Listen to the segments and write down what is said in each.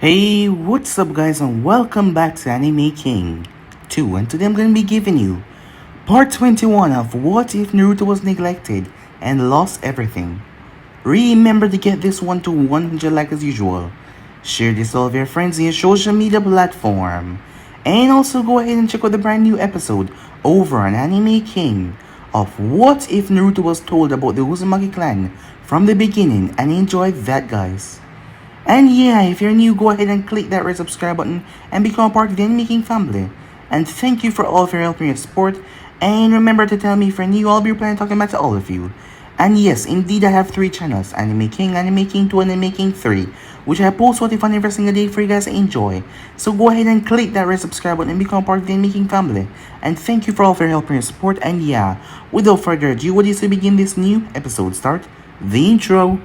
Hey, what's up guys and welcome back to Anime King 2, and today I'm going to be giving you part 21 of What If Naruto Was Neglected and Lost Everything. Remember to get this one to 100 likes as usual. Share this with all of your friends in your social media platform. And also go ahead and check out the brand new episode over on Anime King of What If Naruto Was Told About the Uzumaki clan from the beginning, and enjoy that guys. And yeah, if you're new, go ahead and click that red subscribe button and become part of the Anime King family. And thank you for all of your help and your support. And remember to tell me if you're new, I'll be replying talking back to all of you. And yes, indeed I have 3 channels, Anime King 2, Anime King 3, which I post what if on every single day for you guys to enjoy. So go ahead and click that red subscribe button and become part of the Anime King family. And thank you for all of your help and your support. And yeah, without further ado, what is to begin this new episode start? The intro.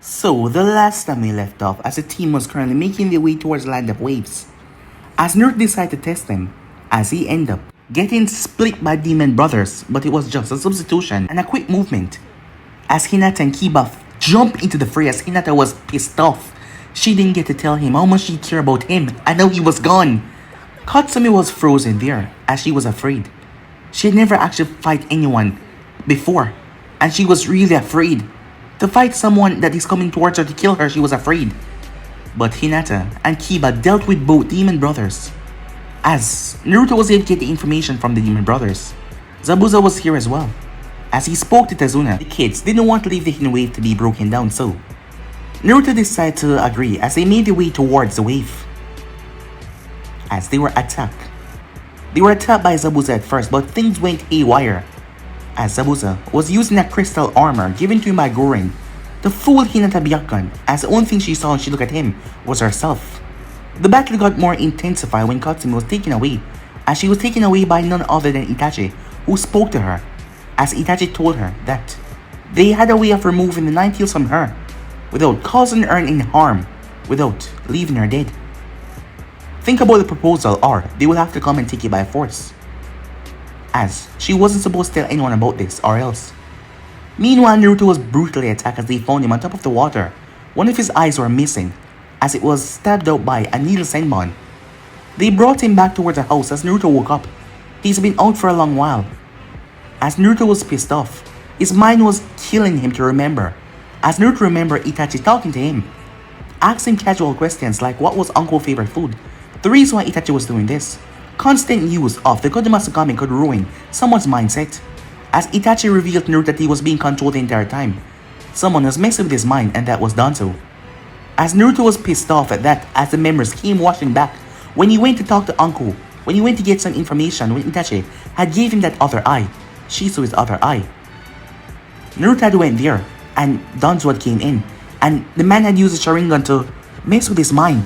So, the last time we left off, as the team was currently making their way towards the Land of Waves, as Naruto decided to test them, as he ended up getting split by Demon Brothers, but it was just a substitution and a quick movement. As Hinata and Kiba jumped into the fray, as Hinata was pissed off. She didn't get to tell him how much she cared about him, and now he was gone. Katsumi was frozen there, as she was afraid. She had never actually fight anyone before, and she was really afraid. To fight someone that is coming towards her to kill her, she was afraid. But Hinata and Kiba dealt with both Demon Brothers. As Naruto was able to get the information from the Demon Brothers, Zabuza was here as well. As he spoke to Tazuna, the kids didn't want to leave the hidden wave to be broken down, so Naruto decided to agree as they made their way towards the wave. As they were attacked. They were attacked by Zabuza at first, but things went haywire. As Zabuza was using a crystal armor given to him by Gorin to fool Hinata Byakugan, as the only thing she saw when she looked at him was herself. The battle got more intensified when Katsumi was taken away, as she was taken away by none other than Itachi, who spoke to her, as Itachi told her that they had a way of removing the 9 tails from her without causing her any harm, without leaving her dead. Think about the proposal, or they will have to come and take it by force, as she wasn't supposed to tell anyone about this or else. Meanwhile, Naruto was brutally attacked as they found him on top of the water. One of his eyes were missing, as it was stabbed out by a needle senbon. They brought him back towards the house as Naruto woke up. He's been out for a long while. As Naruto was pissed off, his mind was killing him to remember. As Naruto remembered Itachi talking to him, asking casual questions like what was Uncle's favorite food. The reason why Itachi was doing this: constant use of the Kodomasugami could ruin someone's mindset. As Itachi revealed to Naruto that he was being controlled the entire time, someone was messing with his mind, and that was Danzo. As Naruto was pissed off at that, as the memories came washing back, when he went to talk to Uncle, when he went to get some information, when Itachi had gave him that other eye, she saw his other eye. Naruto had went there, and Danzo had came in, and the man had used a Sharingan to mess with his mind.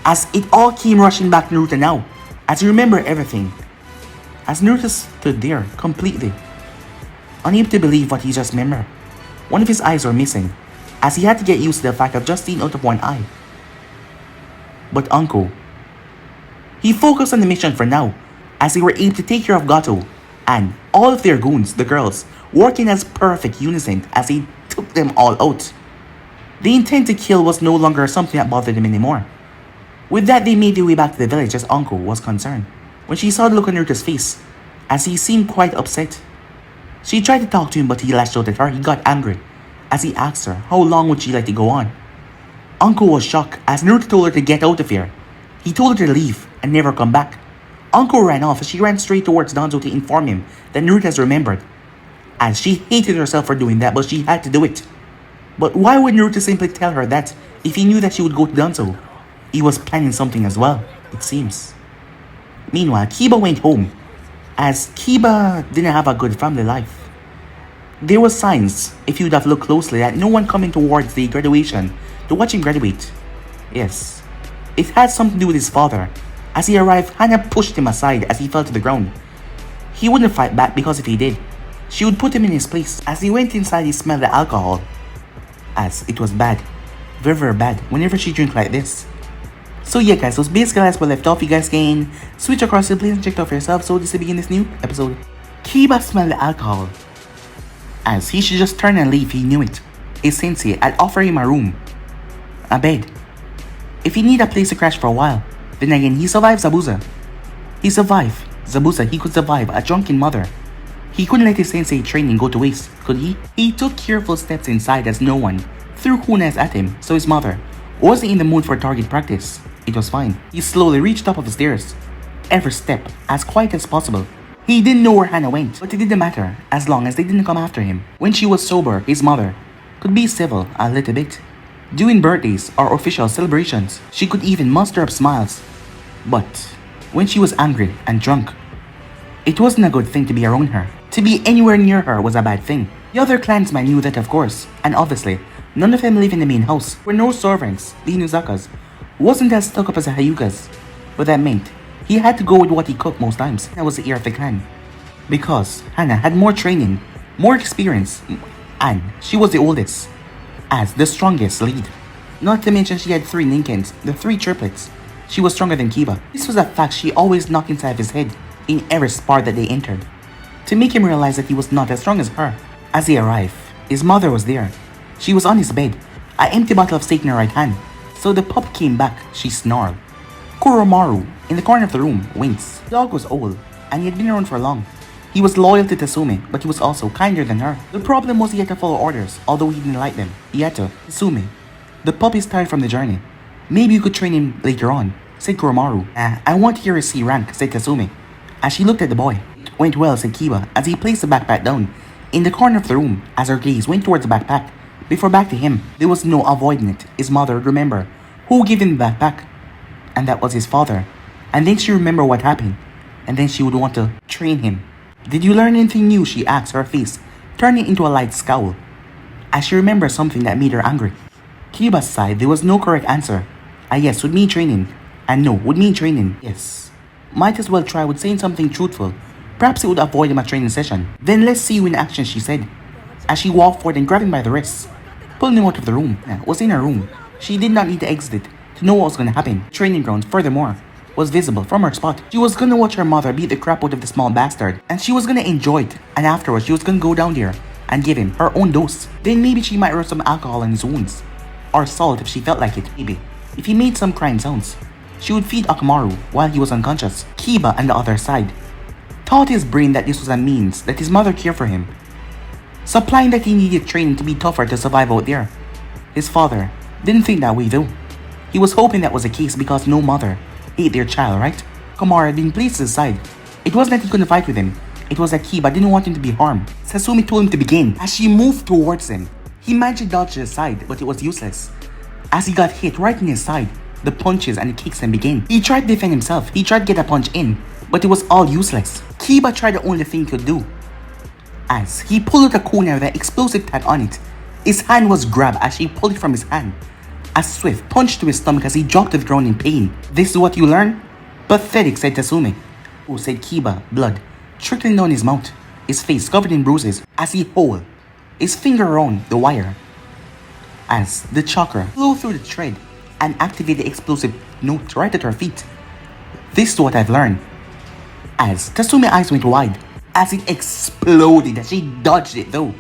As it all came rushing back to Naruto now, as he remembered everything. As Naruto stood there, completely unable to believe what he just remembered. One of his eyes were missing, as he had to get used to the fact of just seeing out of one eye. But Uncle, he focused on the mission for now, as they were able to take care of Gato and all of their goons, the girls, working as perfect unison as he took them all out. The intent to kill was no longer something that bothered him anymore. With that, they made their way back to the village as Uncle was concerned. When she saw the look on Naruto's face, as he seemed quite upset. She tried to talk to him, but he lashed out at her. He got angry as he asked her how long would she like to go on. Uncle was shocked as Naruto told her to get out of here. He told her to leave and never come back. Uncle ran off as she ran straight towards Danzo to inform him that Naruto has remembered. As she hated herself for doing that, but she had to do it. But why would Naruto simply tell her that if he knew that she would go to Danzo? He was planning something as well, it seems. Meanwhile, Kiba went home, as Kiba didn't have a good family life. There were signs, if you'd have looked closely, that no one coming towards the graduation to watch him graduate. Yes, it had something to do with his father. As he arrived, Hannah pushed him aside as he fell to the ground. He wouldn't fight back because if he did, she would put him in his place. As he went inside, he smelled the alcohol. As it was bad. Very, very bad whenever she drank like this. So yeah guys, so basically that's where we left off. You guys can switch across the place and check it out for yourself. So just to begin this new episode. Kiba smelled the alcohol. As he should just turn and leave, he knew it. His sensei had offered him a room. A bed. If he need a place to crash for a while. Then again, he survived Zabuza. He survived Zabuza, he could survive a drunken mother. He couldn't let his sensei training go to waste, could he? He took careful steps inside as no one threw kunais at him, so his mother wasn't in the mood for target practice. It was fine. He slowly reached top of the stairs. Every step as quiet as possible. He didn't know where Hannah went, but it didn't matter as long as they didn't come after him. When she was sober, his mother could be civil a little bit. During birthdays or official celebrations, she could even muster up smiles. But when she was angry and drunk, it wasn't a good thing to be around her. To be anywhere near her was a bad thing. The other clansmen knew that of course, and obviously, none of them lived in the main house. There were no servants. The Inuzakas wasn't as stuck up as the Hyugas, but that meant he had to go with what he cooked most times. That was the heir of the clan. Because Hannah had more training, more experience, and she was the oldest, as the strongest lead. Not to mention she had 3 Ninkins, the 3 triplets. She was stronger than Kiba. This was a fact she always knocked inside of his head in every spar that they entered, to make him realize that he was not as strong as her. As he arrived, his mother was there. She was on his bed, an empty bottle of steak in her right hand. So the pup came back, she snarled. Kuromaru, in the corner of the room, winced. The dog was old, and he had been around for long. He was loyal to Tasume, but he was also kinder than her. The problem was he had to follow orders, although he didn't like them. He had to. Tasume, the pup is tired from the journey. Maybe you could train him later on, said Kuromaru. I want to hear his C rank, said Tasume. As she looked at the boy. Went well, said Kiba, as he placed the backpack down in the corner of the room. As her gaze went towards the backpack, before back to him, there was no avoiding it. His mother would remember who gave him the backpack, and that was his father. And then she remembered what happened, and then she would want to train him. Did you learn anything new? She asked, her face turning into a light scowl, as she remembered something that made her angry. Kiba sighed. There was no correct answer. A yes would mean training, and no would mean training. Yes. Might as well try with saying something truthful. Perhaps it would avoid him a training session. Then let's see you in action, she said, as she walked forward and grabbed him by the wrists, pulling him out of the room. Hannah was in her room. She did not need to exit it to know what was going to happen. The training ground, furthermore, was visible from her spot. She was going to watch her mother beat the crap out of the small bastard, and she was going to enjoy it. And afterwards, she was going to go down there and give him her own dose. Then maybe she might rub some alcohol in his wounds, or salt if she felt like it. Maybe if he made some crying sounds, she would feed Akamaru while he was unconscious. Kiba, on the other side, thought his brain that this was a means that his mother cared for him, supplying that he needed training to be tougher to survive out there. His father didn't think that way though. He was hoping that was the case because no mother ate their child, right? Kamara had been placed aside. It wasn't that he couldn't fight with him. It was that Kiba didn't want him to be harmed. Sasumi told him to begin. As she moved towards him, he managed to dodge to the side, but it was useless. As he got hit right in his side, the punches and the kicks then began. He tried to defend himself. He tried to get a punch in, but it was all useless. Kiba tried the only thing he could do. As he pulled out a kunai with an explosive tag on it, his hand was grabbed as she pulled it from his hand. A swift punch to his stomach as he dropped to the ground in pain. This is what you learn? Pathetic, said Tasume. Oh, said Kiba, blood trickling down his mouth, his face covered in bruises as he pulled his finger around the wire. As the chakra flew through the thread and activated the explosive note right at her feet. This is what I've learned. As Tasume's eyes went wide as it exploded, as she dodged it though.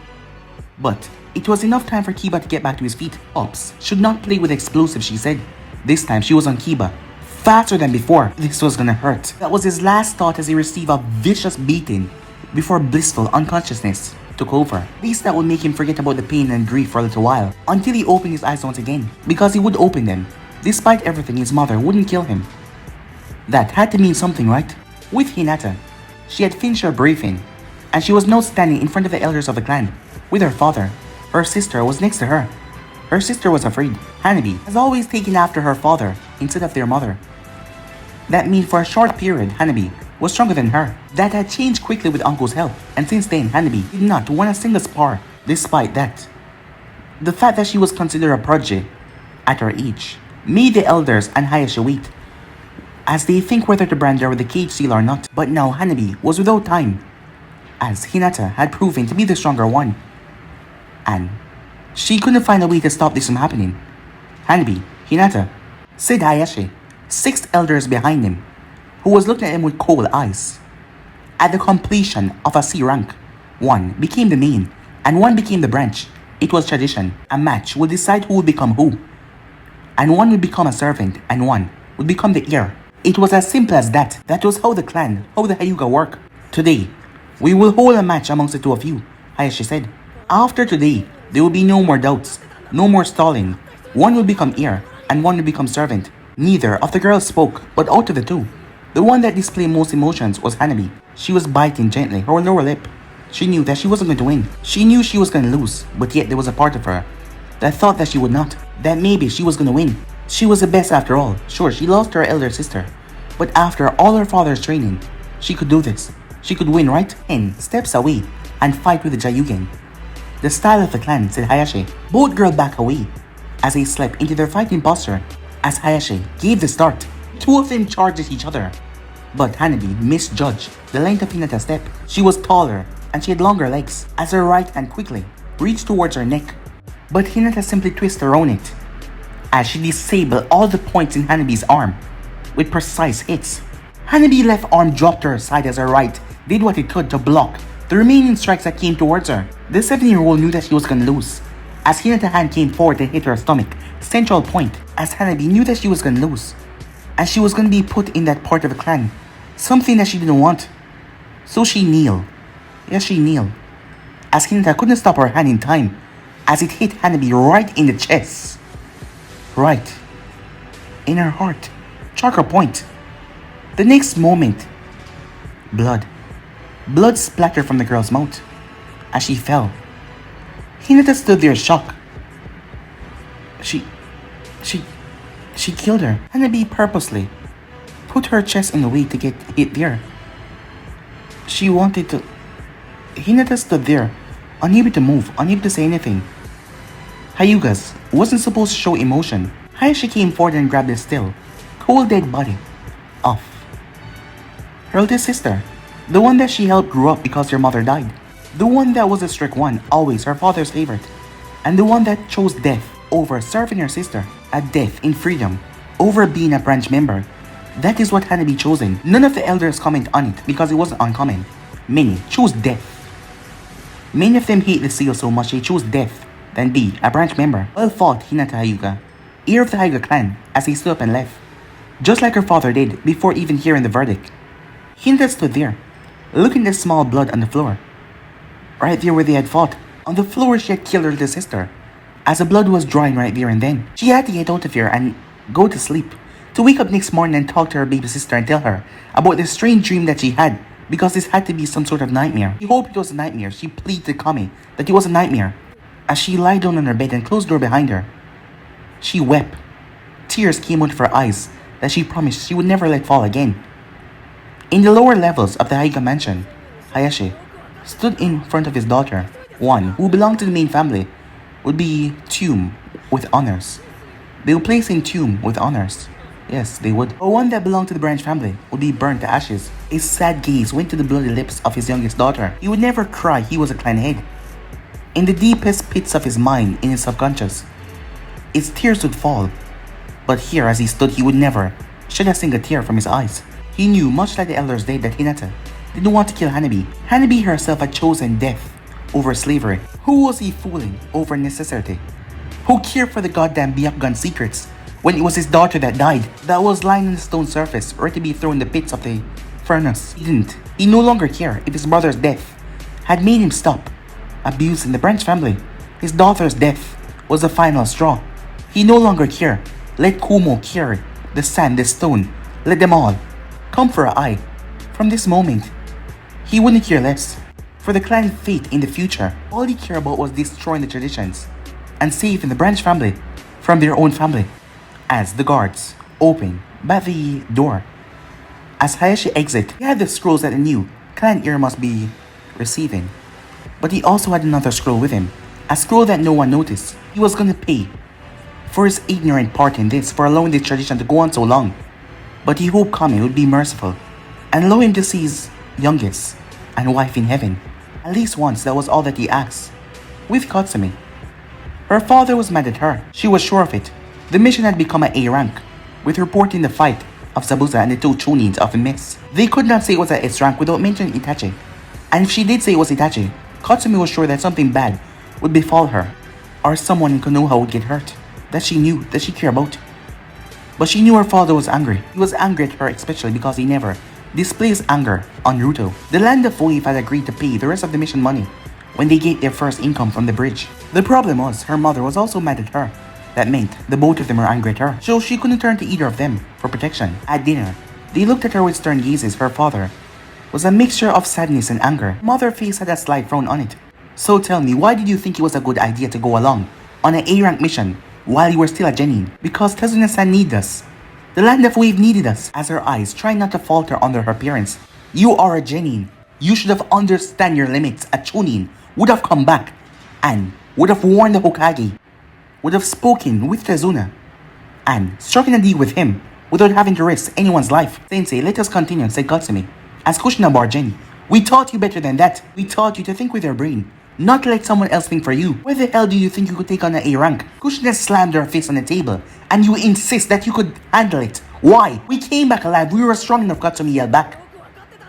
But it was enough time for Kiba to get back to his feet. Ops should not play with explosives, she said. This time she was on Kiba, faster than before. This was gonna hurt. That was his last thought as he received a vicious beating before blissful unconsciousness took over. At least that would make him forget about the pain and grief for a little while, until he opened his eyes once again. Because he would open them. Despite everything, his mother wouldn't kill him. That had to mean something, right? With Hinata, she had finished her briefing, and she was now standing in front of the elders of the clan, with her father. Her sister was next to her. Her sister was afraid. Hanabi has always taken after her father instead of their mother. That means for a short period, Hanabi was stronger than her. That had changed quickly with Uncle's help, and since then Hanabi did not want a single spar. Despite that, the fact that she was considered a prodigy at her age made the elders and Hayashi wait, as they think whether to brand her with the cage seal or not. But now Hanabi was without time, as Hinata had proven to be the stronger one, and she couldn't find a way to stop this from happening. Hanabi, Hinata, said Hayashi, 6 elders behind him, who was looking at him with cold eyes. At the completion of a C rank, one became the main, and one became the branch. It was tradition. A match would decide who would become who, and one would become a servant, and one would become the heir. It was as simple as that. That was how the clan, how the Hyuga work. Today, we will hold a match amongst the two of you, Hayashi said. After today, there will be no more doubts, no more stalling. One will become heir, and one will become servant. Neither of the girls spoke, but out of the two, the one that displayed most emotions was Hanabi. She was biting gently her lower lip. She knew that she wasn't going to win. She knew she was going to lose, but yet there was a part of her that thought that she would not, that maybe she was going to win. She was the best after all. Sure, she lost to her elder sister, but after all her father's training, she could do this. She could win, right? 10 steps away and fight with the Jayugen. The style of the clan, said Hayashi. Both girls back away as they slept into their fighting posture. As Hayashi gave the start, two of them charged at each other. But Hanabi misjudged the length of Hinata's step. She was taller and she had longer legs, as her right hand quickly reached towards her neck. But Hinata simply twisted around it, as she disabled all the points in Hanabi's arm with precise hits. Hanabi's left arm dropped to her side as her right did what it could to block the remaining strikes that came towards her. The 7-year-old knew that she was going to lose, as Hinata's hand came forward to hit her stomach, central point, as Hanabi knew that she was going to lose, and she was going to be put in that part of the clan, something that she didn't want. So she kneeled. Yes, she kneeled, as Hinata couldn't stop her hand in time, as it hit Hanabi right in the chest. Right in her heart. Chakra point. The next moment, blood splattered from the girl's mouth as she fell. Hinata stood there shocked. She killed her. Hanabi purposely put her chest in the way to get hit there. She wanted to. Hinata stood there, unable to move, unable to say anything. Hyuga's wasn't supposed to show emotion. Hayashi came forward and grabbed the still, cold dead body of her eldest sister. The one that she helped grow up because her mother died. The one that was a strict one, always her father's favorite. And the one that chose death over serving her sister. A death in freedom over being a branch member. That is what Hanabi chosen. None of the elders comment on it because it wasn't uncommon. Many chose death. Many of them hate the seal so much they chose death than be a branch member. Well fought, Hinata Hyuga, heir of the Hyuga clan, as he stood up and left, just like her father did before even hearing the verdict. Hinata stood there, looking at the small blood on the floor. Right there where they had fought. On the floor she had killed her little sister, as the blood was drying right there and then. She had to get out of here and go to sleep, to wake up next morning and talk to her baby sister and tell her about the strange dream that she had, because this had to be some sort of nightmare. She hoped it was a nightmare. She pleaded to Kami that it was a nightmare. As she lied down on her bed and closed the door behind her, she wept. Tears came out of her eyes that she promised she would never let fall again. In the lower levels of the Hyuga mansion, Hayashi stood in front of his daughter. One who belonged to the main family would be tombed with honors. They would place in tomb with honors. Yes, they would. But one that belonged to the branch family would be burnt to ashes. His sad gaze went to the bloody lips of his youngest daughter. He would never cry he was a clan head. In the deepest pits of his mind, in his subconscious, his tears would fall. But here as he stood, he would never shed a single tear from his eyes. He knew, much like the elders did, that Hinata didn't want to kill Hanabi. Hanabi herself had chosen death over slavery. Who was he fooling over necessity? Who cared for the goddamn Byakugan secrets when it was his daughter that died, that was lying on the stone surface, ready to be thrown in the pits of the furnace? He didn't. He no longer cared if his brother's death had made him stop abuse in the branch family. His daughter's death was the final straw. He no longer cared. Let Kumo carry the sand, the stone. Let them all come for an eye. From this moment, he wouldn't care less. For the clan's fate in the future, all he cared about was destroying the traditions and saving the branch family from their own family. As the guards opened by the door, As Hayashi exit, he had the scrolls that he knew Clan Ear must be receiving. But he also had another scroll with him, a scroll that no one noticed. He was gonna pay for his ignorant part in this, for allowing this tradition to go on so long. But he hoped Kami would be merciful and allow him to see his youngest and wife in heaven. At least once, that was all that he asked. With Katsumi, her father was mad at her. She was sure of it. The mission had become an A rank, with reporting the fight of Zabuza and the two Chunins of a mess. They could not say it was at S rank without mentioning Itachi. And if she did say it was Itachi, Katsumi was sure that something bad would befall her, or someone in Konoha would get hurt, that she knew, that she cared about. But she knew her father was angry. He was angry at her especially because he never displays anger on Naruto. The Land of Wave had agreed to pay the rest of the mission money when they get their first income from the bridge. The problem was, her mother was also mad at her. That meant the both of them were angry at her, so she couldn't turn to either of them for protection. At dinner, they looked at her with stern gazes. Her father was a mixture of sadness and anger. Mother's face had a slight frown on it. So tell me, why did you think it was a good idea to go along on an A-rank mission while you were still a genin? Because Tazuna-san needed us. The Land of Wave needed us. As her eyes tried not to falter under her parents. You are a genin. You should have understand your limits. A chunin would have come back and would have warned the Hokage, would have spoken with Tazuna and struck a deal with him without having to risk anyone's life. Sensei, let us continue, said Katsumi. As Kushina barged in, we taught you better than that. We taught you to think with your brain, not to let someone else think for you. Where the hell do you think you could take on an A rank? Kushina slammed her fist on the table, and you insist that you could handle it. Why? We came back alive. We were strong enough, Katsumi yelled back,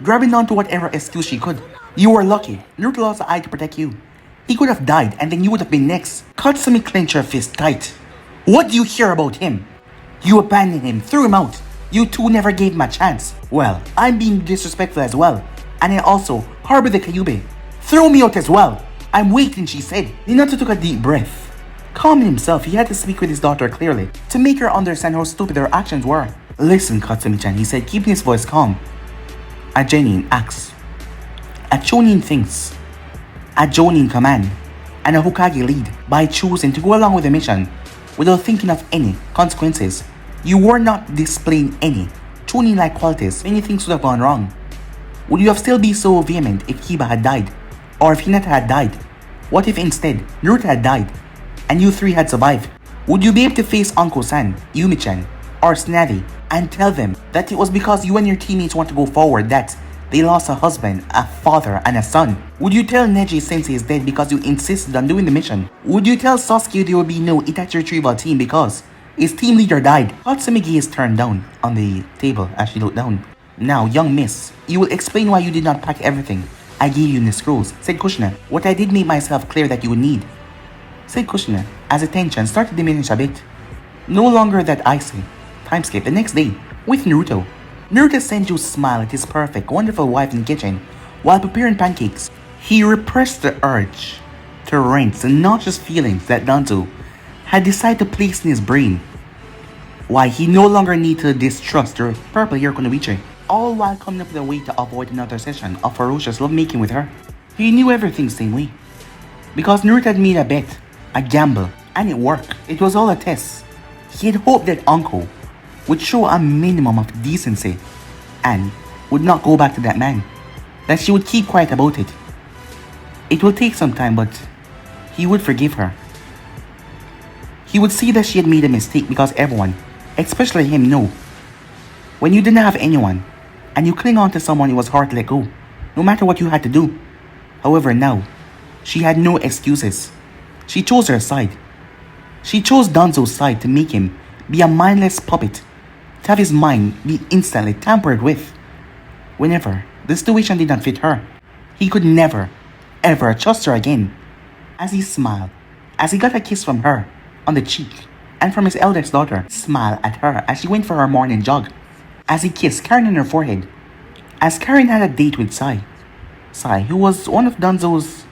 grabbing onto whatever excuse she could. You were lucky. Naruto lost the eye to protect you. He could have died, and then you would have been next. Katsumi clenched her fist tight. What do you hear about him? You abandoned him, threw him out. You two never gave him a chance. Well, I'm being disrespectful as well. And I also harbor the Kyuubi. Throw me out as well. I'm waiting, she said. Minato took a deep breath. Calming himself, he had to speak with his daughter clearly, to make her understand how stupid her actions were. Listen, Katsumi-chan, he said, keeping his voice calm. A genin acts. A chunin thinks. A jonin command. And a Hokage lead by choosing to go along with the mission without thinking of any consequences. You were not displaying any chunin-like qualities. Many things would have gone wrong. Would you have still be so vehement if Kiba had died? Or if Hinata had died? What if instead Naruto had died and you three had survived? Would you be able to face Uncle-san, Yumi-chan, or Snavi and tell them that it was because you and your teammates want to go forward that they lost a husband, a father, and a son? Would you tell Neji Sensei is dead because you insisted on doing the mission? Would you tell Sasuke there will be no Itachi retrieval team because his team leader died? Katsumi gaze turned down on the table as she looked down. Now, young miss, you will explain why you did not pack everything I gave you in the scrolls, said Kushina. What I did make myself clear that you would need, said Kushina, as the tension started to diminish a bit. No longer that icy. Time skip the next day, with Naruto. Naruto Senju smiled at his perfect, wonderful wife in the kitchen while preparing pancakes. He repressed the urge to rent the nauseous feelings that Danzo had decided to place in his brain. Why he no longer needed to distrust the purple hair Kunoichi, all while coming up with a way to avoid another session of ferocious lovemaking with her. He knew everything the same way. Because Naruto had made a bet, a gamble, and it worked. It was all a test. He had hoped that Uncle would show a minimum of decency and would not go back to that man. That she would keep quiet about it. It will take some time, but he would forgive her. He would see that she had made a mistake because everyone, especially him, knew. When you didn't have anyone, and you cling on to someone, it was hard to let go, no matter what you had to do. However, now, she had no excuses. She chose her side. She chose Danzo's side to make him be a mindless puppet, to have his mind be instantly tampered with. Whenever the situation did not fit her, he could never, ever trust her again. As he smiled, as he got a kiss from her on the cheek, and from his eldest daughter, smiled at her as she went for her morning jog. As he kissed Karen on her forehead, as Karen had a date with Sai, who was one of Danzo's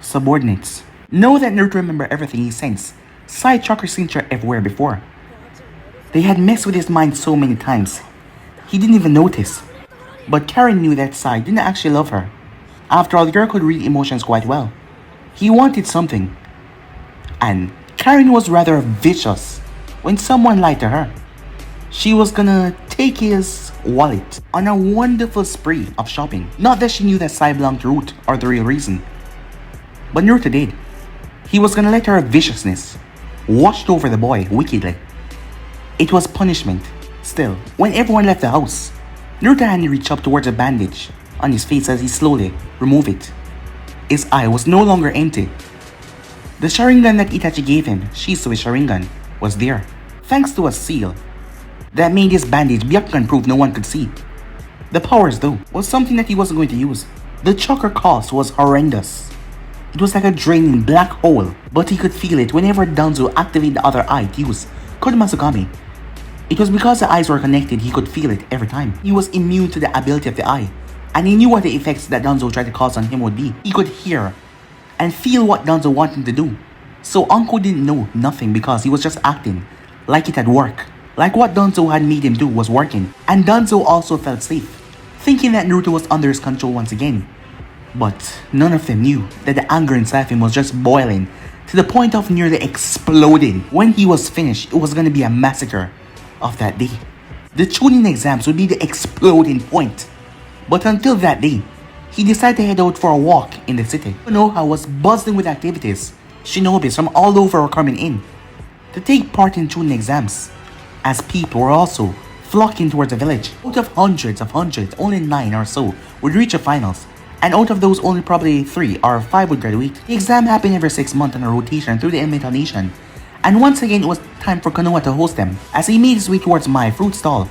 subordinates. Know that Naruto remembered everything he sensed. Sai tracked her signature everywhere before. They had messed with his mind so many times, he didn't even notice. But Karen knew that Sai didn't actually love her. After all, the girl could read emotions quite well. He wanted something. And Karen was rather vicious when someone lied to her. She was gonna take his wallet on a wonderful spree of shopping. Not that she knew that Sai belonged to Root or the real reason, but Naruto did. He was gonna let her viciousness washed over the boy wickedly. It was punishment. Still, when everyone left the house, Naruto hand reached up towards a bandage on his face as he slowly removed it. His eye was no longer empty. The Sharingan that Itachi gave him, Shisui's Sharingan, was there, thanks to a seal that made his bandage Byakugan-proof no one could see. The powers, though, was something that he wasn't going to use. The chakra cost was horrendous. It was like a draining black hole, but he could feel it whenever Danzo activated the other eye to use Kodomasugami. It was because the eyes were connected he could feel it every time. He was immune to the ability of the eye, and he knew what the effects that Danzo tried to cause on him would be. He could hear and feel what Danzo wanted him to do. So Uncle didn't know nothing because he was just acting like it had worked. Like what Danzo had made him do was working. And Danzo also felt safe, thinking that Naruto was under his control once again. But none of them knew that the anger inside him was just boiling to the point of nearly exploding. When he was finished, it was going to be a massacre of that day. The Chunin exams would be the exploding point. But until that day, he decided to head out for a walk in the city. Konoha was buzzing with activities. Shinobis from all over were coming in to take part in Chunin exams, as people were also flocking towards the village. Out of hundreds, only 9 or so would reach the finals, and out of those only probably 3 or 5 would graduate. The exam happened every 6 months on a rotation through the Elemental Nation, and once again it was time for Konoha to host them. As he made his way towards my fruit stall,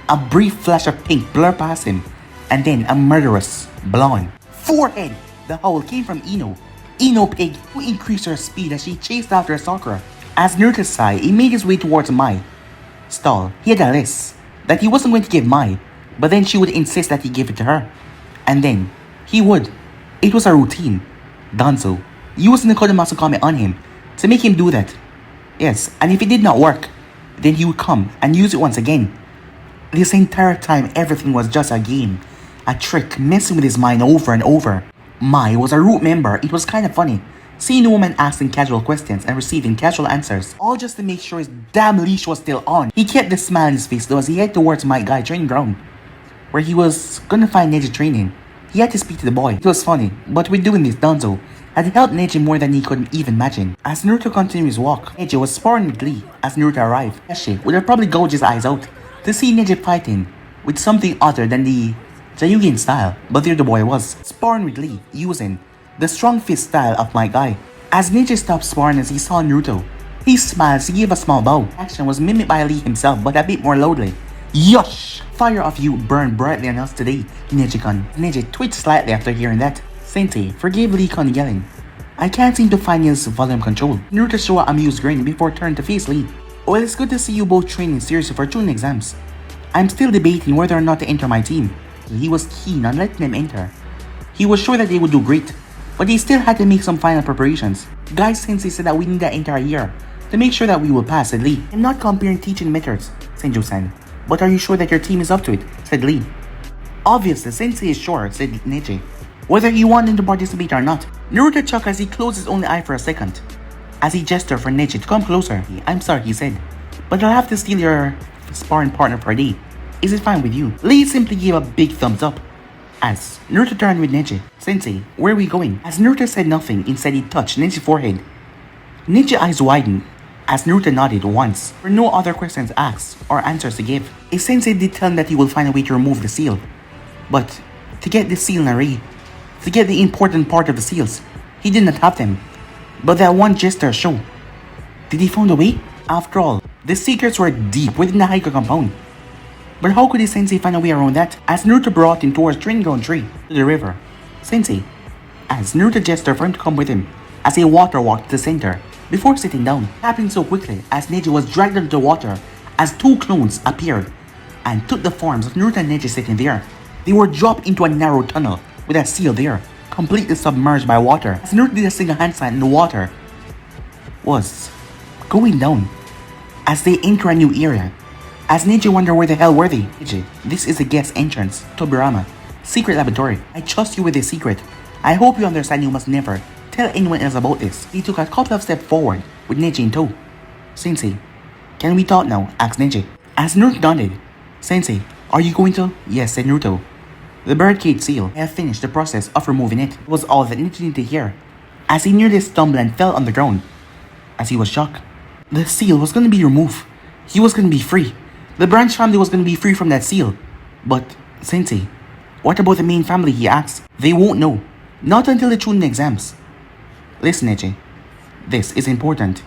a brief flash of pink blurred past him, and then a murderous blonde forehead. The howl came from Ino Pig, who increased her speed as she chased after Sakura. As Naruto sighed, he made his way towards Mai stall. He had a list that he wasn't going to give Mai, but then she would insist that he give it to her. And then he would. It was a routine. Danzo using the Kodomasugami on him to make him do that. Yes, and if it did not work, then he would come and use it once again. This entire time everything was just a game, a trick messing with his mind over and over. Mai was a Root member. It was kind of funny seeing a woman asking casual questions and receiving casual answers, all just to make sure his damn leash was still on. He kept the smile on his face though as he headed towards my guy training ground, where he was gonna find Neji training. He had to speak to the boy. It was funny, but with doing this, Danzo had helped Neji more than he could even imagine. As Naruto continued his walk, Neji was sparring with glee as Naruto arrived. Neji would have probably gouged his eyes out to see Neji fighting with something other than the Hyuga style, but there the boy was, sparring with glee, using the strong fist style of my guy. As Neji stopped sparring as he saw Naruto, he smiled as he gave a small bow. Action was mimicked by Lee himself, but a bit more loudly. Yosh! Fire of you burned brightly on us today, Neji-kun. Neji twitched slightly after hearing that. Sensei forgave Lee-kun yelling, I can't seem to find his volume control. Naruto showed an amused grin before turning to face Lee. Well, it's good to see you both training seriously for Chunin exams. I'm still debating whether or not to enter my team. He was keen on letting them enter. He was sure that they would do great, but he still had to make some final preparations. Guy Sensei said that we need that entire year to make sure that we will pass, said Lee. I'm not comparing teaching methods, Senju-san, but are you sure that your team is up to it, said Lee. Obviously, Sensei is sure, said Neji, whether he wanted to participate or not. Naruto chuckled as he closed his only eye for a second, as he gestured for Neji to come closer. I'm sorry, he said, but I'll have to steal your sparring partner for a day. Is it fine with you? Lee simply gave a big thumbs up as Naruto turned with Neji. Sensei, where are we going? As Naruto said nothing, instead he touched Neji's forehead. Neji's eyes widened as Naruto nodded once, for no other questions asked or answers to give. His sensei did tell him that he will find a way to remove the seal, but to get the seal array, to get the important part of the seals, he did not have them. But that one gesture showed. Did he find a way? After all, the secrets were deep within the Hyuga compound. But how could his sensei find a way around that? As Naruto brought him towards Training Ground 3 to the river. Sensei, as Naruto gestured for him to come with him, as he water walked to the center, before sitting down, happened so quickly as Neji was dragged into the water as 2 clones appeared and took the forms of Naruto and Neji sitting there. They were dropped into a narrow tunnel with a seal there, completely submerged by water. As Naruto did a single handstand in the water was going down as they enter a new area. As Neji wondered where the hell were they. Neji, this is the guest entrance, Tobirama, secret laboratory. I trust you with this secret. I hope you understand you must never tell anyone else about this. He took a couple of steps forward with Neji in tow. Sensei, can we talk now? Asked Neji. As Naruto nodded, Sensei, Are you going to? Yes, said Naruto. The birdcage seal. I have finished the process of removing it. It was all that Neji needed to hear. As he nearly stumbled and fell on the ground. As he was shocked. The seal was going to be removed. He was going to be free. The branch family was going to be free from that seal. But, Sensei, what about the main family, he asked. They won't know. Not until the Chunin exams. Listen, Neji. This is important.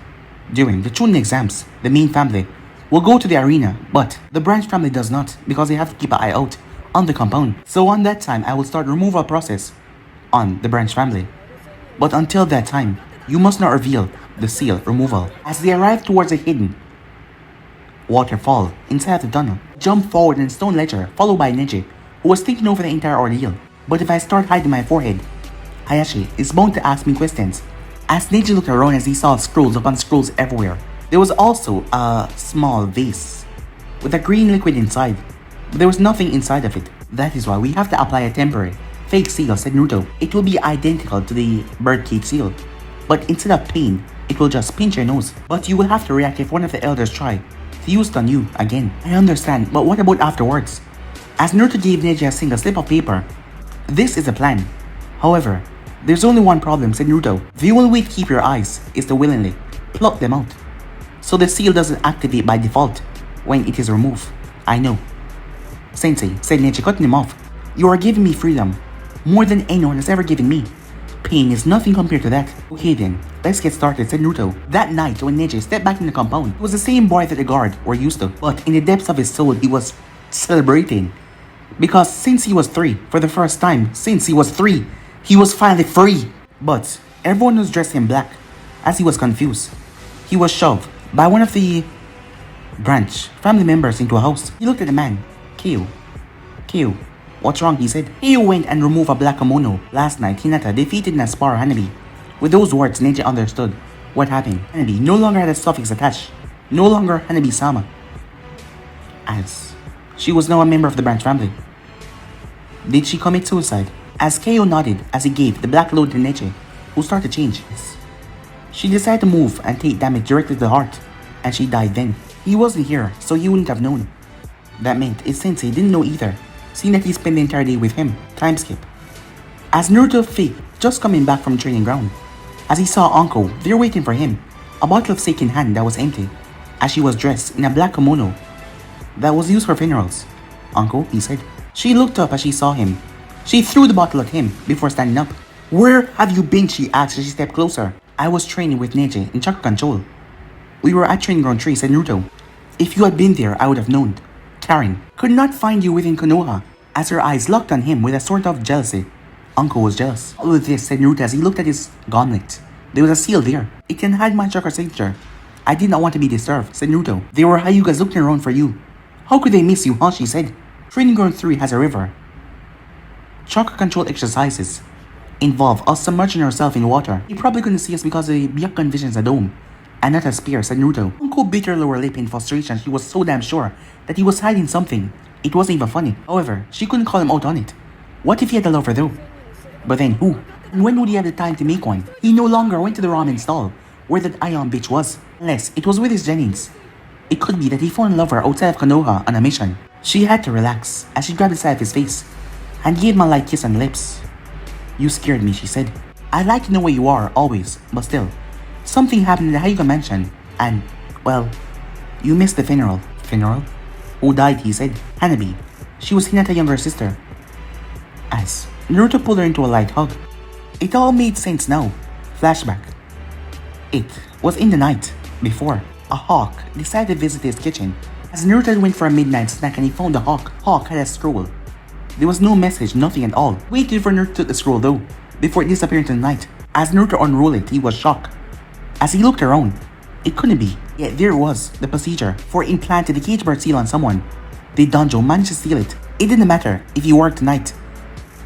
During the Chunin exams, the main family will go to the arena, but the branch family does not because they have to keep an eye out on the compound. So on that time, I will start removal process on the branch family. But until that time, you must not reveal the seal removal. As they arrive towards a hidden waterfall inside the tunnel, jump forward in stone ledger, followed by Neji, who was thinking over the entire ordeal. But if I start hiding my forehead, Hayashi is bound to ask me questions. As Neji looked around as he saw scrolls upon scrolls everywhere, there was also a small vase with a green liquid inside, but there was nothing inside of it. That is why we have to apply a temporary fake seal, said Naruto. It will be identical to the birdcage seal, but instead of pain, it will just pinch your nose. But you will have to react if one of the elders try to use it on you again. I understand, but what about afterwards? As Naruto gave Neji a single slip of paper, this is a plan. However, there's only one problem, said Naruto. The only way to keep your eyes is to willingly pluck them out, so the seal doesn't activate by default when it is removed. I know. Sensei, said Neji, cutting him off. You are giving me freedom, more than anyone has ever given me. Pain is nothing compared to that. Okay then, let's get started, said Naruto. That night when Neji stepped back in the compound, it was the same boy that the guard were used to, but in the depths of his soul, he was celebrating. Because since he was 3, for the first time since he was 3, he was finally free. But everyone was dressed in black. As he was confused, he was shoved by one of the branch family members into a house. He looked at the man. Kyo, what's wrong, he said. Kyo went and removed a black kimono. Last night, Hinata defeated Naspar Hanabi. With those words, Neji understood what happened. Hanabi no longer had a suffix attached. No longer Hanabi-sama, as she was now a member of the branch family. Did she commit suicide? As Kyo nodded as he gave the black load to Neji, who started to change. She decided to move and take damage directly to the heart, and she died then. He wasn't here, so he wouldn't have known. That meant his sensei didn't know either, seeing that he spent the entire day with him. Time skip. As Naruto faked just coming back from training ground, as he saw Anko there waiting for him, a bottle of sake in hand that was empty, as she was dressed in a black kimono that was used for funerals. Anko, he said. She looked up as she saw him. She threw the bottle at him before standing up. Where have you been, she asked as she stepped closer. I was training with Neji in chakra control. We were at training ground 3, said Naruto. If you had been there, I would have known. Karen could not find you within Konoha. As her eyes locked on him with a sort of jealousy. Uncle was jealous. All of this, said Naruto as he looked at his gauntlet. There was a seal there. It can hide my chakra signature. I did not want to be disturbed, said Naruto. There were Hyugas looking around for you. How could they miss you, huh, she said. Training ground 3 has a river. Chakra control exercises involve us submerging ourselves in water. He probably couldn't see us because the Byakugan vision is a dome and not a spear, said Naruto. Uncle bit her lower lip in frustration. She was so damn sure that he was hiding something. It wasn't even funny. However, she couldn't call him out on it. What if he had a lover though? But then who? And when would he have the time to make one? He no longer went to the ramen stall where that Ion bitch was. Unless it was with his Jennings. It could be that he found a lover outside of Konoha on a mission. She had to relax as she grabbed the side of his face and gave him a light kiss on the lips. You scared me, she said. I'd like to know where you are, always, but still. Something happened in the Hyuga mansion, and, well, you missed the funeral. Funeral? Who died, he said. Hanabi. She was Hinata's younger sister. As Naruto pulled her into a light hug. It all made sense now. Flashback. It was in the night before a hawk decided to visit his kitchen. As Naruto went for a midnight snack and he found the hawk. Hawk had a scroll. There was no message, nothing at all. Waited for Naruto to take the scroll though, before it disappeared in the night. As Naruto unrolled it, he was shocked. As he looked around, it couldn't be. Yet there it was, the procedure for implanting the cage bird seal on someone. The Danzo managed to steal it. It didn't matter if he worked tonight.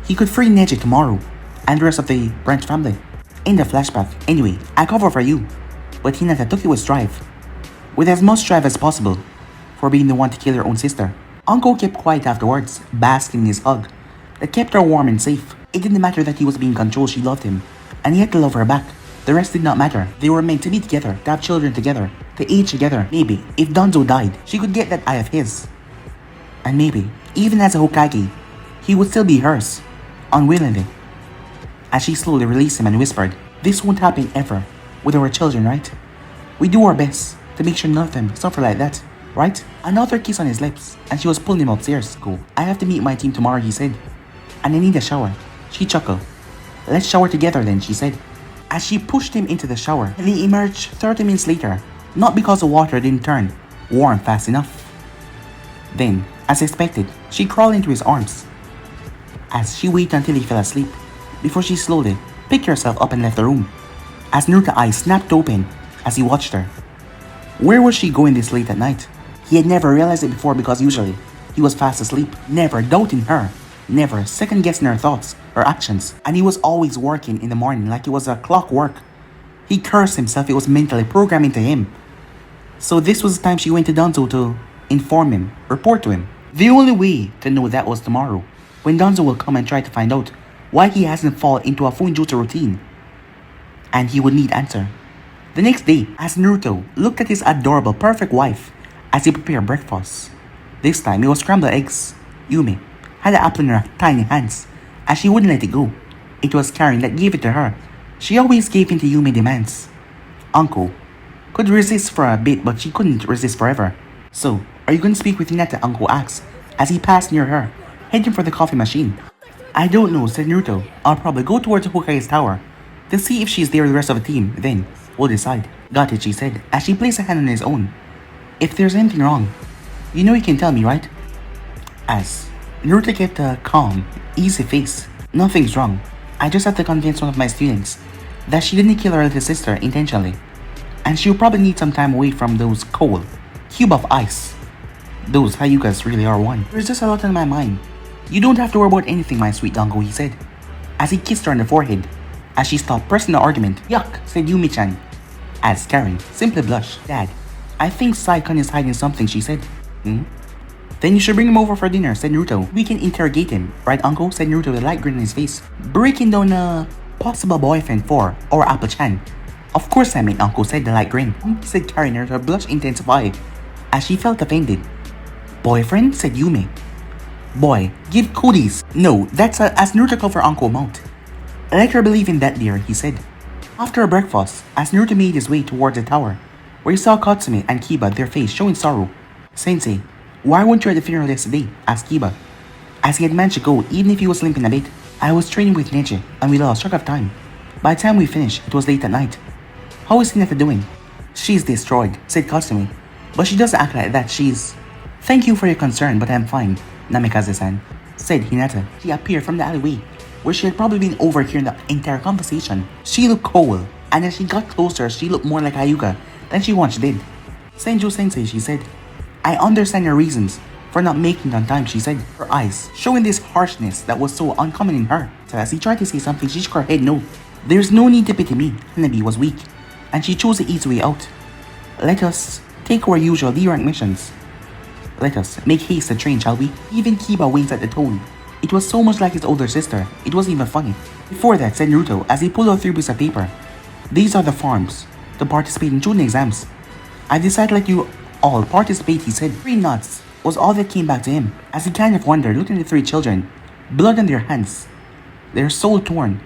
He could free Neji tomorrow, and the rest of the branch family. In the flashback, anyway, I cover for you. But Hinata took it with strive. With as much strive as possible, for being the one to kill her own sister. Uncle kept quiet afterwards, basking in his hug. That kept her warm and safe. It didn't matter that he was being controlled, she loved him. And he had to love her back. The rest did not matter. They were meant to be together, to have children together, to age together. Maybe, if Danzo died, she could get that eye of his. And maybe, even as a Hokage, he would still be hers, unwillingly. As she slowly released him and whispered, "This won't happen ever with our children, right? We do our best to make sure none of them suffer like that, right?" Another kiss on his lips, and she was pulling him upstairs. "Go. I have to meet my team tomorrow," he said. "And I need a shower." She chuckled. "Let's shower together then," she said. As she pushed him into the shower, they emerged 30 minutes later, not because the water didn't turn warm fast enough. Then, as expected, she crawled into his arms. As she waited until he fell asleep, before she slowly picked herself up and left the room. As Naruto's eyes snapped open as he watched her. Where was she going this late at night? He had never realized it before because usually he was fast asleep, never doubting her, never second-guessing her thoughts or actions, and he was always working in the morning like it was a clockwork. He cursed himself, it was mentally programmed into him. So this was the time she went to Danzo to inform him, report to him. The only way to know that was tomorrow, when Danzo will come and try to find out why he hasn't fallen into a Funjutsu routine. And he would need answer. The next day, as Naruto looked at his adorable, perfect wife as he prepared breakfast. This time it was scrambled eggs. Yume had the apple in her tiny hands, as she wouldn't let it go. It was Karen that gave it to her. She always gave in to Yume's demands. Uncle could resist for a bit, but she couldn't resist forever. "So, are you going to speak with Hinata?" Uncle asked, as he passed near her, heading for the coffee machine. "I don't know," said Naruto. "I'll probably go towards Hokage's tower to see if she's there with the rest of the team, then we'll decide." "Got it," she said, as she placed a hand on his own. "If there's anything wrong, you know you can tell me, right?" As Naruto kept a calm, easy face. "Nothing's wrong. I just have to convince one of my students that she didn't kill her little sister intentionally, and she'll probably need some time away from those cold cube of ice. Those Hyugas really are one. There's just a lot on my mind. You don't have to worry about anything, my sweet Dango," he said, as he kissed her on the forehead. As she stopped pressing the argument, "Yuck," said Yumi-chan, as Karen simply blushed. "Dad, I think Saikon is hiding something," she said. "Hmm? Then you should bring him over for dinner," said Naruto. "We can interrogate him, right, Uncle?" said Naruto with a light grin on his face. "Breaking down a possible boyfriend for our Apple-chan." "Of course I mean, Uncle," said the light grin, said Karen, her blush intensified as she felt offended. "Boyfriend?" said Yume. "Boy, give cooties." "No, that's as Naruto called for Uncle Mount. "Let her believe in that, dear," he said. After breakfast, as Naruto made his way towards the tower, where he saw Katsumi and Kiba, their face showing sorrow. "Sensei, why weren't you at the funeral yesterday?" asked Kiba, as he had managed to go even if he was limping a bit. "I was training with Neji, and we lost track of time. By the time we finished, it was late at night." "How is Hinata doing?" "She's destroyed," said Katsumi. "But she doesn't act like that, she's..." "Thank you for your concern, but I'm fine, Namikaze-san," said Hinata. She appeared from the alleyway, where she had probably been overhearing the entire conversation. She looked cold, and as she got closer, she looked more like Hyuga than she once did. "Senju-sensei," she said, "I understand your reasons for not making it on time," she said, her eyes showing this harshness that was so uncommon in her. So as he tried to say something, she shook her head no. "There's no need to pity me. Hanabi was weak, and she chose the easy way out. Let us take our usual D-rank missions. Let us make haste to train, shall we?" Even Kiba winked at the tone. It was so much like his older sister, it wasn't even funny. "Before that," said Naruto as he pulled out 3 pieces of paper, "these are the forms to participate in Chunin exams. I decided to let you all participate," he said. 3 nuts was all that came back to him, as he kind of wondered, looking at the 3 children, blood on their hands, their soul torn.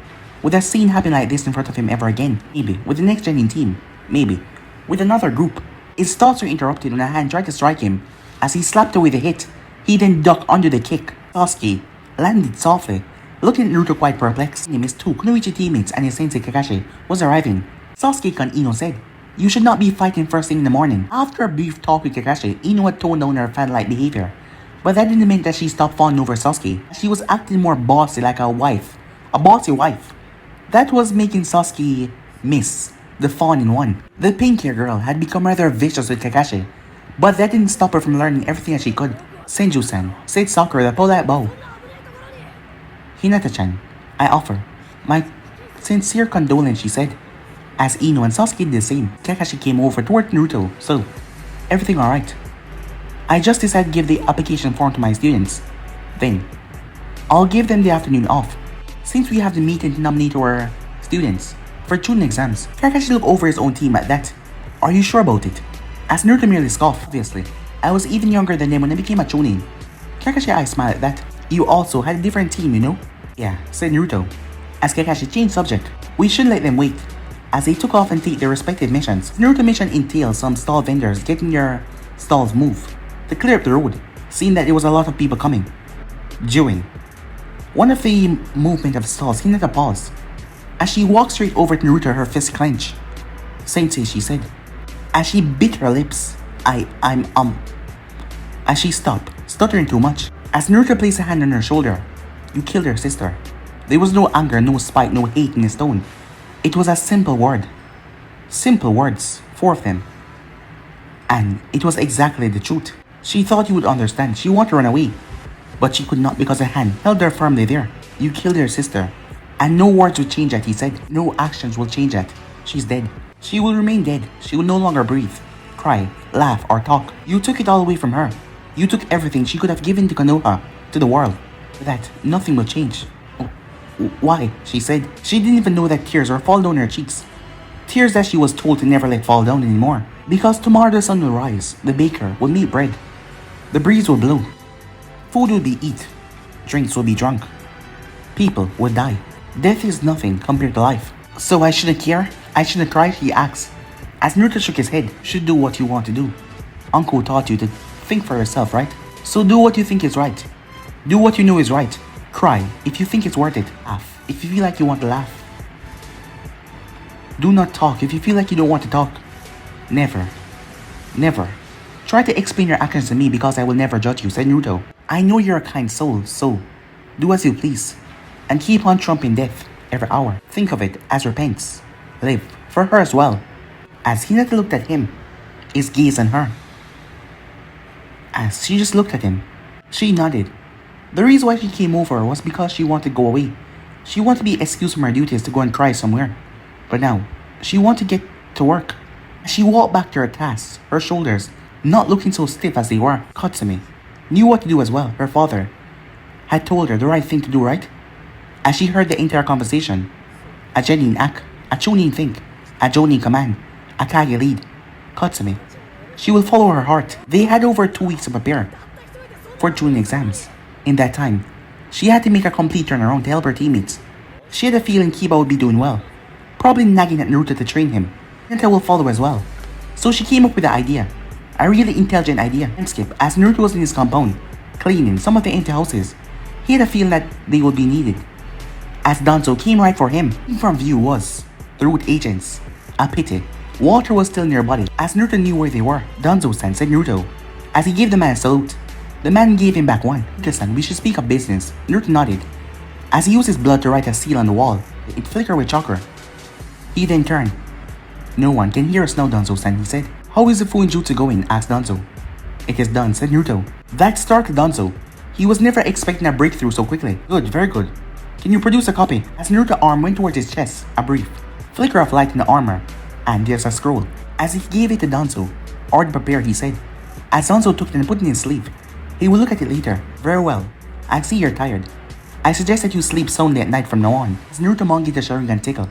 Would that scene happen like this in front of him ever again? Maybe with the next Genin team, maybe with another group. His thoughts were interrupted when a hand tried to strike him. As he slapped away the hit, he then ducked under the kick. Sasuke landed softly, looking at Naruto quite perplexed. His 2 Kunoichi teammates and his sensei Kakashi was arriving. Sasuke-kun, Ino said, "You should not be fighting first thing in the morning." After a brief talk with Kakashi, Ino had toned down her fan-like behavior, but that didn't mean that she stopped fawning over Sasuke. She was acting more bossy, like a bossy wife. That was making Sasuke miss the fawning one. The pink hair girl had become rather vicious with Kakashi, but that didn't stop her from learning everything that she could. "Senju-san," said Sakura with a polite bow. "Hinata-chan, I offer my sincere condolence," she said. As Ino and Sasuke did the same, Kakashi came over toward Naruto. "So, everything alright? I just decided to give the application form to my students. Then, I'll give them the afternoon off, since we have the meeting to nominate our students for Chunin exams." Kakashi looked over his own team at that. "Are you sure about it?" As Naruto merely scoffed. "Obviously, I was even younger than them when I became a Chunin. Kakashi's eyes smiled at that. You also had a different team, you know? Yeah, said Naruto. As Kakashi changed subject, we should let them wait. As they took off and take their respective missions, Naruto's mission entails some stall vendors getting their stalls moved to clear up the road, seeing that there was a lot of people coming. During one of the movement of stalls, Hinata paused. As she walked straight over to Naruto, her fist clenched. Sensei, she said. As she bit her lips, As she stopped, stuttering too much. As Naruto placed a hand on her shoulder, you killed her sister. There was no anger, no spite, no hate in his tone. It was a simple word. Simple words, 4 of them. And it was exactly the truth. She thought you would understand. She wanted to run away. But she could not because her hand held her firmly there. You killed her sister. And no words will change that, he said. No actions will change that. She's dead. She will remain dead. She will no longer breathe, cry, laugh, or talk. You took it all away from her. You took everything she could have given to Konoha, to the world. That nothing will change. Oh, why? She said. She didn't even know that tears would fall down her cheeks. Tears that she was told to never let fall down anymore. Because tomorrow the sun will rise, the baker will make bread. The breeze will blow. Food will be eaten. Drinks will be drunk. People will die. Death is nothing compared to life. So I shouldn't care? I shouldn't cry? He asked. As Naruto shook his head, should do what you want to do. Uncle taught you to think for yourself, right? So do what you think is right. Do what you know is right. Cry if you think it's worth it. Laugh if you feel like you want to laugh. Do not talk if you feel like you don't want to talk. Never. Never. Try to explain your actions to me because I will never judge you, said Naruto. I know you're a kind soul, so do as you please. And keep on trumping death every hour. Think of it as repents. Live for her as well. As Hinata looked at him, his gaze on her. As she just looked at him, she nodded. The reason why she came over was because she wanted to go away. She wanted to be excused from her duties to go and cry somewhere. But now, she wanted to get to work. As she walked back to her tasks, her shoulders not looking so stiff as they were. Katsumi knew what to do as well. Her father had told her the right thing to do, right? As she heard the entire conversation, a Jenin act, a Chunin think, a Jonin command, a Kage lead, Katsumi. She will follow her heart. They had over 2 weeks to prepare for Chunin exams. In that time, she had to make a complete turnaround to help her teammates. She had a feeling Kiba would be doing well, probably nagging at Naruto to train him. Hinata will follow as well. So she came up with the idea, a really intelligent idea. Time skip, as Naruto was in his compound, cleaning some of the empty houses. He had a feeling that they would be needed. As Danzo came right for him, in front view was the root agents. A pity, water was still nearby. As Naruto knew where they were, Danzo-san said Naruto. As he gave the man a salute, the man gave him back one. Naruto-san, we should speak of business. Naruto nodded. As he used his blood to write a seal on the wall, it flickered with chakra. He then turned. No one can hear us now, Danzo-san, he said. How is the Fuinjutsu going? Asked Danzo. It is done, said Naruto. That startled Danzo. He was never expecting a breakthrough so quickly. Good, very good. Can you produce a copy? As Naruto's arm went towards his chest, a brief flicker of light in the armor, and there's a scroll. As he gave it to Danzo, already prepared, he said. As Danzo took it and put it in his sleeve, he will look at it later. Very well. I see you're tired. I suggest that you sleep soundly at night from now on. As Naruto monkeyed the Sharingan tickle,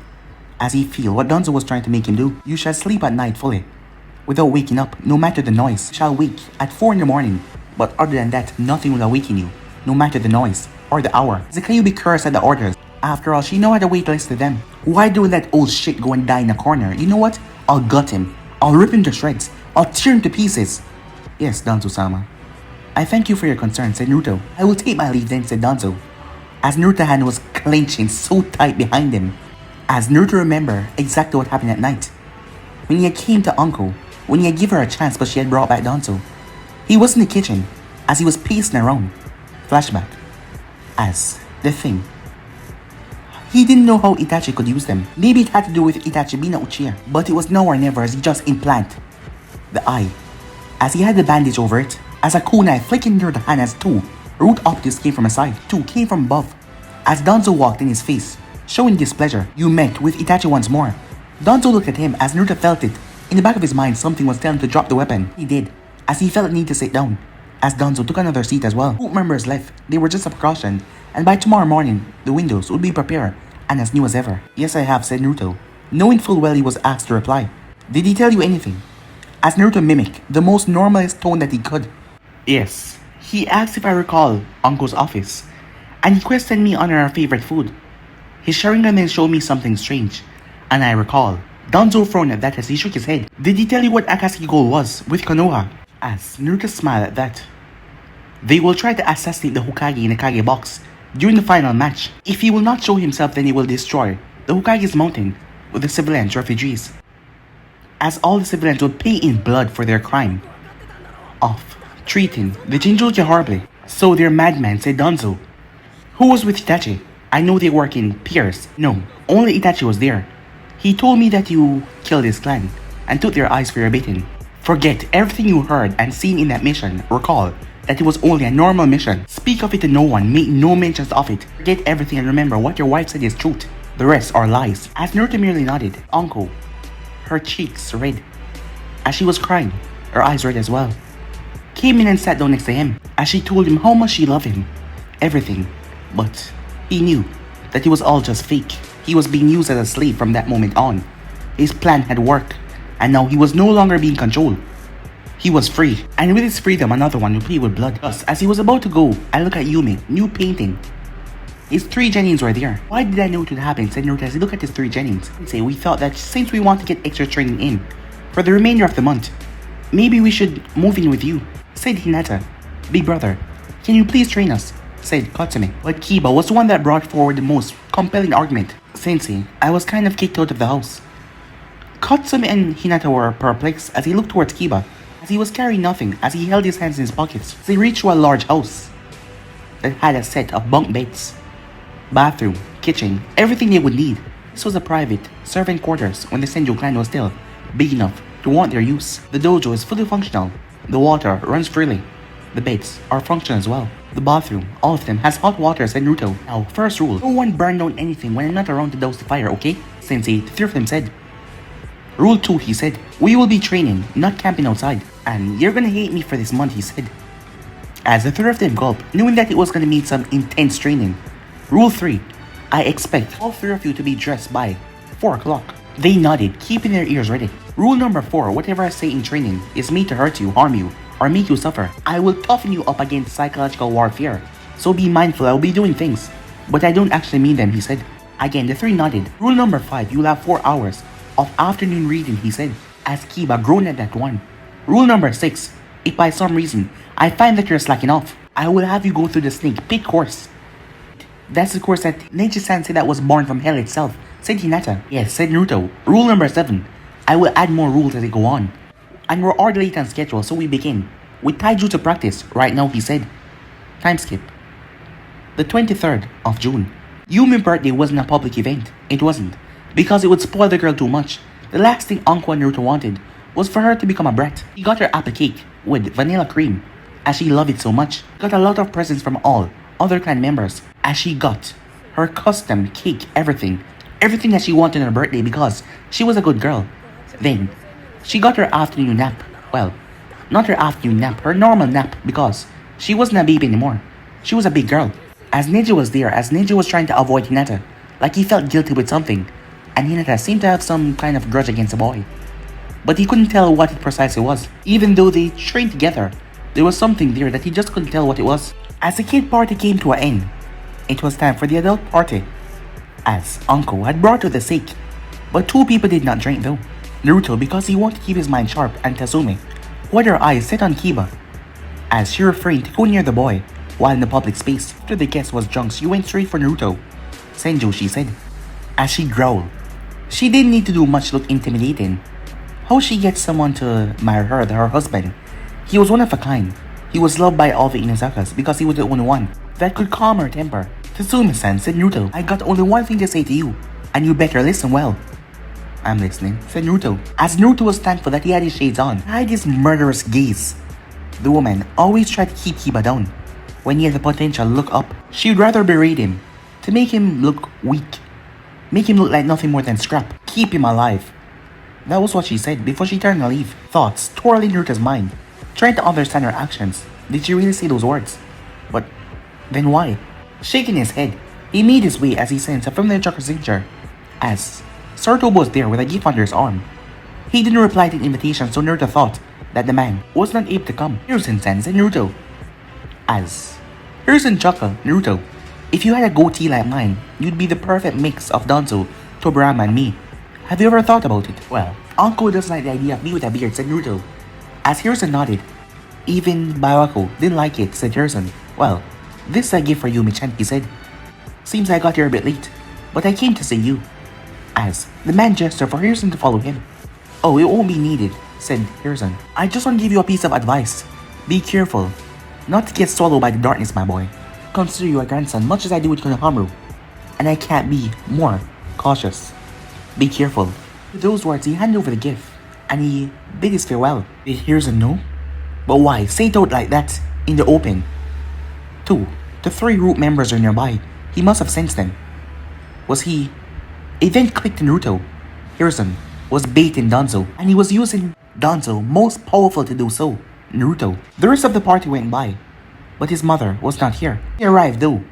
as he feel what Danzo was trying to make him do. You shall sleep at night fully, without waking up, no matter the noise. You shall wake at 4 in the morning, but other than that, nothing will awaken you, no matter the noise or the hour. Zakayubi cursed at the orders. After all, she know how to wait list to them. Why do that old shit go and die in a corner? You know what? I'll gut him. I'll rip him to shreds. I'll tear him to pieces. Yes, Danzo-sama. I thank you for your concern, said Naruto. I will take my leave then, said Danzo. As Naruto's hand was clenching so tight behind him. As Naruto remembered exactly what happened at night. When he had came to Uncle, when he had given her a chance but she had brought back Danzo. He was in the kitchen, as he was pacing around. Flashback. As the thing. He didn't know how Itachi could use them. Maybe it had to do with Itachi being a Uchiha, but it was now or never as he just implant the eye. As he had the bandage over it, as a kunai flicking near the hand as 2 root optics came from a side, 2 came from above. As Danzo walked in his face, showing displeasure, you met with Itachi once more. Danzo looked at him as Naruto felt it. In the back of his mind, something was telling him to drop the weapon. He did, as he felt the need to sit down. As Danzo took another seat as well. 2 members left, they were just a precaution, and by tomorrow morning, the windows would be prepared and as new as ever. Yes, I have, said Naruto, knowing full well he was asked to reply. Did he tell you anything? As Naruto mimicked the most normalist tone that he could. Yes, He asked if I recall Uncle's office, and he questioned me on our favorite food. His Sharingan then showed me something strange, and I recall. Danzo frowned at that as he shook his head. Did he tell you what Akatsuki goal was with Konoha? As Naruto smiled at that. They will try to assassinate the Hokage in the Kage box during the final match. If he will not show himself, then he will destroy the Hokage's mountain with the civilians refugees, as all the civilians would pay in blood for their crime of treating the Jinchuriki horribly. So their madman said Danzo. Who was with Itachi? I know they work in pairs. No, only Itachi was there. He told me that you killed his clan and took their eyes for your baiting. Forget everything you heard and seen in that mission. Recall that it was only a normal mission. Speak of it to no one, make no mentions of it. Forget everything and remember what your wife said is truth. The rest are lies. As Naruto merely nodded, Anko, her cheeks red, as she was crying, her eyes red as well, came in and sat down next to him as she told him how much she loved him. Everything. But he knew that it was all just fake. He was being used as a slave from that moment on. His plan had worked, and now he was no longer being controlled. He was free, and with his freedom, another one would play with blood. Thus, as he was about to go, I look at Yumi, new painting. His 3 Genins were there. Why did I know it would happen? Said Naruto as he looked at his 3 Genins. Say, we thought that since we want to get extra training in for the remainder of the month, maybe we should move in with you. Said Hinata. Big brother, can you please train us? Said Katsumi. But Kiba was the one that brought forward the most compelling argument. Sensei, I was kind of kicked out of the house. Katsumi and Hinata were perplexed as he looked towards Kiba, as he was carrying nothing as he held his hands in his pockets. They reached to a large house that had a set of bunk beds, bathroom, kitchen, everything they would need. This was a private servant quarters when the Senju clan was still big enough to want their use. The dojo is fully functional. The water runs freely. The beds are functional as well. The bathroom, all of them, has hot water, said Naruto. Now, first rule, no one burn down anything when I'm not around to douse the fire, okay? Sensei, the 3 of them said. Rule 2, he said, we will be training, not camping outside. And you're gonna hate me for this month, he said. As the 3 of them gulped, knowing that it was gonna mean some intense training. Rule 3, I expect all 3 of you to be dressed by 4 o'clock. They nodded, keeping their ears ready. Rule number 4, whatever I say in training is made to hurt you, harm you, or make you suffer. I will toughen you up against psychological warfare. So be mindful, I will be doing things, but I don't actually mean them, he said. Again, the 3 nodded. Rule number 5, you'll have 4 hours of afternoon reading, he said, as Kiba groaned at that one. Rule number 6, if by some reason I find that you're slacking off, I will have you go through the snake pit course. That's the course that Neji-san said that was born from hell itself, said Hinata. Yes, said Naruto. Rule number 7, I will add more rules as they go on. And we're already late on schedule, so we begin with taijutsu practice right now, he said. Time skip. The 23rd of June. Yumi's birthday wasn't a public event. It wasn't, because it would spoil the girl too much. The last thing Anko and Naruto wanted was for her to become a brat. He got her apple cake with vanilla cream, as she loved it so much. Got a lot of presents from all other clan members, as she got her custom cake, everything that she wanted on her birthday because she was a good girl. Then, she got her afternoon nap. Well, not her afternoon nap, her normal nap, because she wasn't a baby anymore. She was a big girl. As Neji was there, as Neji was trying to avoid Hinata, like he felt guilty with something, and Hinata seemed to have some kind of grudge against the boy. But he couldn't tell what it precisely was. Even though they trained together, there was something there that he just couldn't tell what it was. As the kid party came to an end, it was time for the adult party, as Anko had brought to the sake. But 2 people did not drink though. Naruto, because he wanted to keep his mind sharp, and Tazumi, who had her eyes set on Kiba, as she refrained to go near the boy while in the public space. After the guest was drunk, she went straight for Naruto. Senju, she said, as she growled. She didn't need to do much to look intimidating. How she gets someone to marry her husband? He was one of a kind. He was loved by all the Inazakas because he was the only one that could calm her temper. Tazumi-san, said Naruto, I got only one thing to say to you, and you better listen well. I'm listening, said Naruto, as Naruto was thankful that he had his shades on. I had his murderous gaze. The woman always tried to keep Kiba down. When he had the potential to look up, she'd rather berate him, to make him look weak. Make him look like nothing more than scrap. Keep him alive. That was what she said before she turned to leave. Thoughts twirling Naruto's mind, trying to understand her actions. Did she really say those words? But then why? Shaking his head, he made his way as he sensed a familiar chakra signature, as Sarutobi was there with a gift under his arm. He didn't reply to the invitation, so Naruto thought that the man was not able to come. Hiruzen-san, said Naruto. As Hiruzen chuckled, Naruto, if you had a goatee like mine, you'd be the perfect mix of Danzo, Tobirama, and me. Have you ever thought about it? Well, Uncle doesn't like the idea of me with a beard, said Naruto. As Hiruzen nodded, even Baiwako didn't like it, said Hiruzen. Well, this is a gift for you, Michan, he said. Seems I got here a bit late, but I came to see you. As the man gestured for Hiruzen to follow him. Oh, it won't be needed, said Hiruzen. I just want to give you a piece of advice. Be careful, not to get swallowed by the darkness, my boy. Consider you a grandson much as I do with Konohamaru, and I can't be more cautious. Be careful. With those words, he handed over the gift, and he bid his farewell. Did Hiruzen know? But why say it out like that, in the open? 2. The 3 root members are nearby. He must have sensed them. Was he? It then clicked to Naruto. Hiruzen was baiting Danzo, and he was using Danzo most powerful to do so, Naruto. The rest of the party went by, but his mother was not here. She arrived though,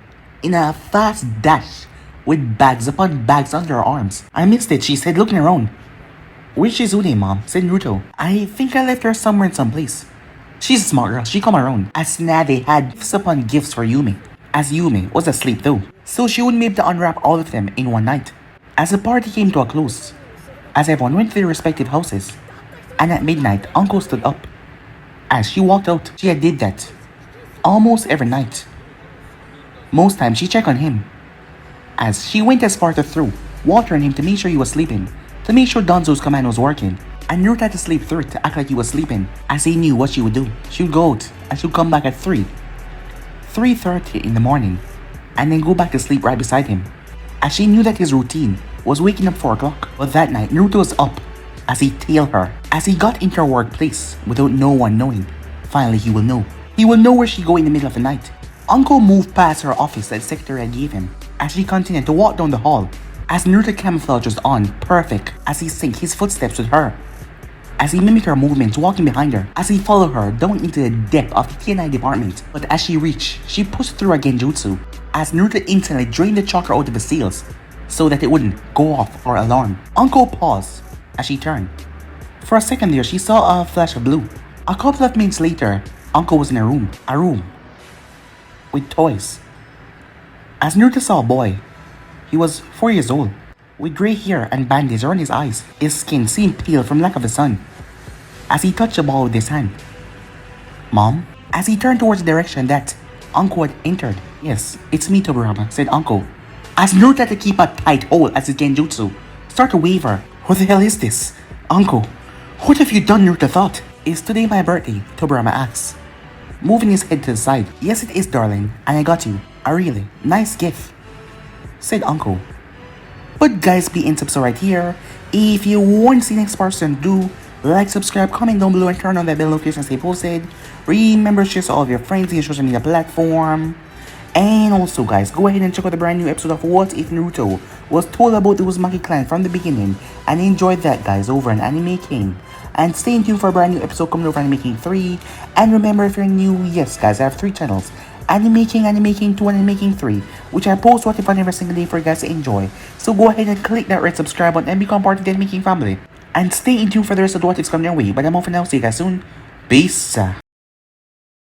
in a fast dash, with bags upon bags under her arms. I missed it, she said, looking around. Where's Shizune, mom? Said Naruto. I think I left her somewhere in some place. She's a smart girl, she come around. As Nade had gifts upon gifts for Yumi, as Yumi was asleep though, so she wouldn't be able to unwrap all of them in one night. As the party came to a close, as everyone went to their respective houses, and at midnight, Uncle stood up. As she walked out, she had did that almost every night. Most times she checked on him, as she went as far to through, watering him to make sure he was sleeping, to make sure Danzo's command was working, and Naruto had to sleep through it to act like he was sleeping, as he knew what she would do. She would go out, and she would come back at 3:30 in the morning, and then go back to sleep right beside him, as she knew that his routine was waking up 4 o'clock. But that night, Naruto was up, as he tailed her, as he got into her workplace without no one knowing. Finally, he will know. He will know where she go in the middle of the night. Uncle moved past her office that the secretary gave him, as she continued to walk down the hall, as Naruto camouflage was on, perfect, as he synced his footsteps with her, as he mimicked her movements walking behind her, as he followed her down into the depth of the TNI department. But as she reached, she pushed through a genjutsu, as Naruto instantly drained the chakra out of the seals, so that it wouldn't go off or alarm. Uncle paused, as she turned. For a second there, she saw a flash of blue. A couple of minutes later, Uncle was in a room with toys. As Naruto saw a boy, he was 4 years old, with grey hair and bandages around his eyes. His skin seemed pale from lack of the sun, as he touched the ball with his hand. Mom? As he turned towards the direction that Uncle had entered. Yes, it's me, Tobirama, said Uncle. As Naruto had to keep a tight hold as his genjutsu started to waver. What the hell is this? Uncle, what have you done, Naruto thought? Is today my birthday? Tobirama asks, moving his head to the side. Yes, it is, darling, and I got you a really nice gift, said Uncle. But guys, be in subs right here. If you want to see the next person, do like, subscribe, comment down below, and turn on that bell notification to stay posted. Remember to share to all of your friends in your social media platform. And also guys, go ahead and check out the brand new episode of What If Naruto Was Told About the Uzumaki clan from the beginning, and enjoy that guys over on Anime King. And stay tuned for a brand new episode coming over Anime King 3. And remember, if you're new, yes guys, I have 3 channels. Anime King 2, and Anime King 3, which I post What If on every single day for you guys to enjoy. So go ahead and click that red subscribe button and become part of the Anime King family. And stay in tune for the rest of the What Ifs coming your way. But I'm off for now, see you guys soon. Peace.